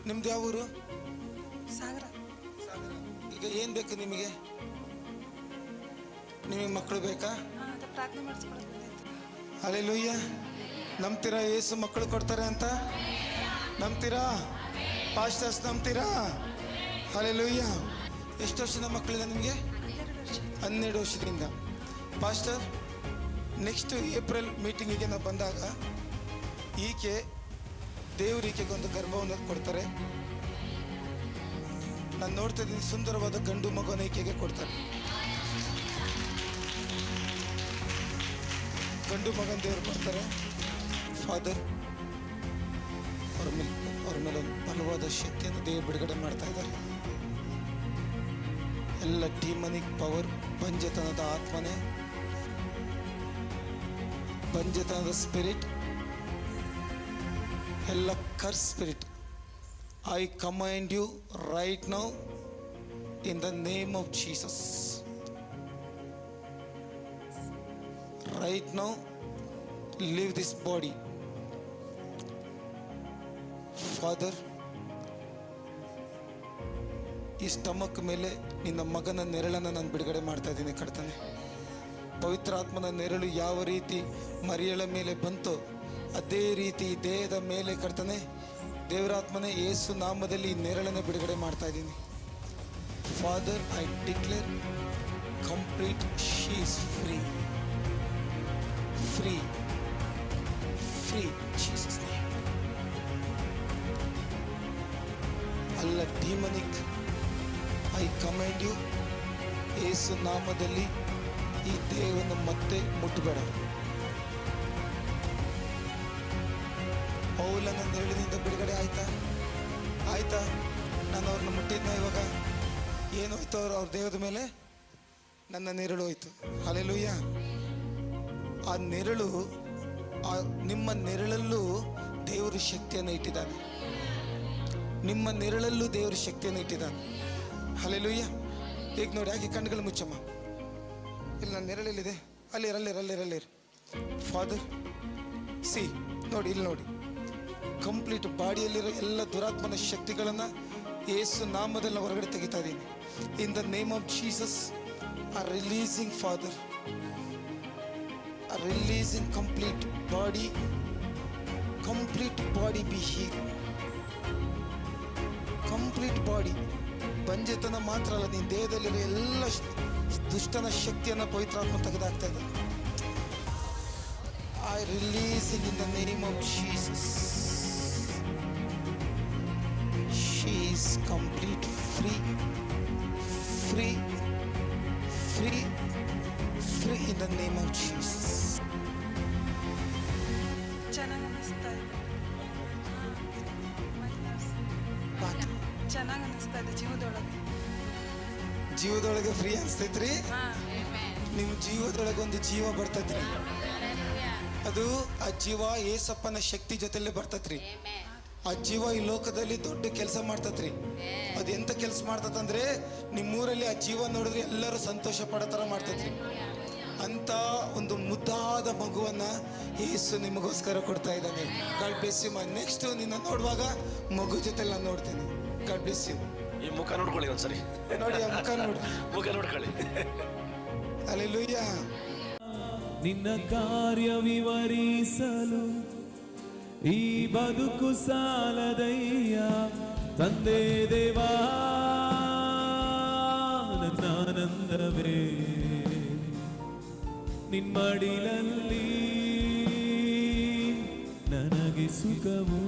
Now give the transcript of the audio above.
ನಿಮ್ದು ಯಾವ ಊರು? ಸಾಗರ. ಈಗ ಏನು ಬೇಕು ನಿಮಗೆ? ನಿಮಗೆ ಮಕ್ಕಳು ಬೇಕಾ? ಪ್ರಾರ್ಥನೆ ಮಾಡಿಸ್ಕೊಳಕ್ಕೆ. ಹಲ್ಲೆಲೂಯಾ. ನಂಬ್ತೀರಾ ಯೇಸು ಮಕ್ಕಳು ಕೊಡ್ತಾರೆ ಅಂತ? ನಂಬ್ತೀರಾ? ಪಾಸ್ಟರ್ಸ್ ನಂಬ್ತೀರಾ? ಹಲ್ಲೆಲೂಯಾ. ಎಷ್ಟು ವರ್ಷದ ಮಕ್ಕಳಿದೆ ನಿಮಗೆ? 12 ವರ್ಷದಿಂದ. ಪಾಸ್ಟರ್, ನೆಕ್ಸ್ಟ್ ಏಪ್ರಿಲ್ ಮೀಟಿಂಗಿಗೆ ನಾವು ಬಂದಾಗ ಈಕೆ ದೇವರಿಕೆಗೆ ಒಂದು ಗರ್ಭವನ್ನು ಕೊಡ್ತಾರೆ. ನಾನು ನೋಡ್ತಾ ಇದ್ದೀನಿ, ಸುಂದರವಾದ ಗಂಡು ಮಗುವನ್ನು ಈಕೆಗೆ ಕೊಡ್ತಾರೆ. ಗಂಡು ಮಗನ ದೇವರು ಕೊಡ್ತಾರೆ. ಫಾದರ್ ಅವ್ರ ಮೇಲೆ ಒಂದು ಬಲವಾದ ಶಕ್ತಿಯನ್ನು ದೇವರು ಬಿಡುಗಡೆ ಮಾಡ್ತಾ ಇದ್ದಾರೆ. ಎಲ್ಲ ಡಿಮನಿಕ್ ಪವರ್, ಬಂಜೆತನದ ಆತ್ಮನೆ, ಬಂಜೆತನದ ಸ್ಪಿರಿಟ್, ಎಲ್ಲ curse spirit, I command you right now in the name of Jesus. Right now, leave this body. Father, ಈ ಸ್ಟಮಕ್ ಮೇಲೆ ನಿನ್ನ ಮಗನ ನೆರಳನ್ನು ನಾನು ಬಿಡುಗಡೆ ಮಾಡ್ತಾ ಇದ್ದೀನಿ ಕರ್ತನೆ. ಪವಿತ್ರ ಆತ್ಮನ ನೆರಳು ಯಾವ ರೀತಿ ಮರಿಯಳ ಮೇಲೆ ಬಂತೋ ಅದೇ ರೀತಿ ದೇಹದ ಮೇಲೆ ಕರ್ತನೆ, ದೇವರಾತ್ಮನೇ ಯೇಸು ನಾಮದಲ್ಲಿ ಈ ನೆರಳನ್ನು ಬಿಡುಗಡೆ ಮಾಡ್ತಾ ಇದ್ದೀನಿ. Father, I declare complete, she is free. Free, free, Jesus name. Allah demonic, I command you, ಯೇಸು ನಾಮದಲ್ಲಿ ಈ ದೇಹವನ್ನು ಮತ್ತೆ ಮುಟ್ಟಬೇಡ. ಪೌಲನ ನೆರಳಿನಿಂದ ಬಿಡುಗಡೆ ಆಯ್ತಾ? ನಾನು ಅವ್ರನ್ನ ಮುಟ್ಟಿದ್ನ. ಇವಾಗ ಏನು ಹೋಯ್ತು? ಅವ್ರ ದೇಹದ ಮೇಲೆ ನನ್ನ ನೆರಳು ಹೋಯ್ತು. ಹಲ್ಲೆಲೂಯಾ. ಆ ನೆರಳು, ನಿಮ್ಮ ನೆರಳಲ್ಲೂ ದೇವರು ಶಕ್ತಿಯನ್ನು ಇಟ್ಟಿದ್ದಾನೆ. ನಿಮ್ಮ ನೆರಳಲ್ಲೂ ದೇವರು ಶಕ್ತಿಯನ್ನು ಇಟ್ಟಿದ್ದಾನೆ. ಹಲ್ಲೆಲೂಯಾ. ಈಗ ನೋಡಿ, ಹಾಗೆ ಕಣ್ಣುಗಳು ಮುಚ್ಚಮ್ಮ. ಇಲ್ಲಿ ನನ್ನ ನೆರಳಲ್ಲಿದೆ. ಅಲ್ಲಿರ. ಫಾದರ್, ಸಿ, ನೋಡಿ, ಇಲ್ಲಿ ನೋಡಿ. ಕಂಪ್ಲೀಟ್ ಬಾಡಿಯಲ್ಲಿರೋ ಎಲ್ಲ ದುರಾತ್ಮನ ಶಕ್ತಿಗಳನ್ನು ಯೇಸು ನಾಮದಲ್ಲಿ ಹೊರಗಡೆ ತೆಗಿತಾ ಇದ್ದೀನಿ. In the name of Jesus are releasing, father, releasing complete body be healed. Complete body. ಬಂಜೆತನ ಮಾತ್ರ ಅಲ್ಲ, ನಿನ್ನ ದೇಹದಲ್ಲಿರೋ ಎಲ್ಲ ದುಷ್ಟನ ಶಕ್ತಿಯನ್ನು ಪವಿತ್ರಾತ್ಮ ತೆಗೆದಾಗ್ತಾ ಇದೆ. I releasing in the name of Jesus. She is complete free in the name of Jesus. ಚೆನ್ನಾಗಿ ಅನಿಸ್ತಾ ಇದೆ ಜೀವದೊಳಗೆ ಫ್ರೀ ಅನಿಸ್ತೈತ್ರಿ. ನಿಮ್ಮ ಜೀವದೊಳಗೆ ಒಂದು ಜೀವ ಬರ್ತೈತ್ರಿ. ಅದು ಆ ಜೀವ ಏಸಪ್ಪನ ಶಕ್ತಿ ಜೊತೆಲೇ ಬರ್ತೈತ್ರಿ. ಆ ಜೀವ ಈ ಲೋಕದಲ್ಲಿ ದೊಡ್ಡ ಕೆಲಸ ಮಾಡ್ತತ್ರಿ. ಅದು ಎಂತ ಕೆಲಸ ಮಾಡ್ತಂದ್ರೆ, ನಿಮ್ಮೂರಲ್ಲಿ ಆ ಜೀವ ನೋಡಿದ್ರೆ ಎಲ್ಲರೂ ಸಂತೋಷ ಪಡೋ ಥರ ಮಾಡ್ತತ್ರಿ. ಅಂತ ಒಂದು ಮುದ್ದಾದ ಮಗುವನ್ನ ಯೇಸು ನಿಮಗೋಸ್ಕರ ಕೊಡ್ತಾ ಇದ್ದಾನೆ. God bless you. ನೆಕ್ಸ್ಟ್ ನಿನ್ನ ನೋಡುವಾಗ ಮಗು ಜೊತೆ ನಾನು ನೋಡ್ತೀನಿ. God bless you. ಈ ಮುಖ ನೋಡ್ಕೊಳ್ಳಿ ಒಂದ್ಸರಿ. ನೋಡಿ, ಆ ಮುಖ ನೋಡ್ಕೊಳ್ಳಿ. ಹಲ್ಲೆಲೂಯಾ. ನಿನ್ನ ಕಾರ್ಯ ವಿವರಿಸಲು ಈ ಬದುಕು ಸಾಲದಯ್ಯ, ತಂದೆ ದೇವಾ ನನ್ನ ಆನಂದವೇ ನಿಮ್ಮಡಿಲಲ್ಲಿ ನನಗೆ ಸುಖವು.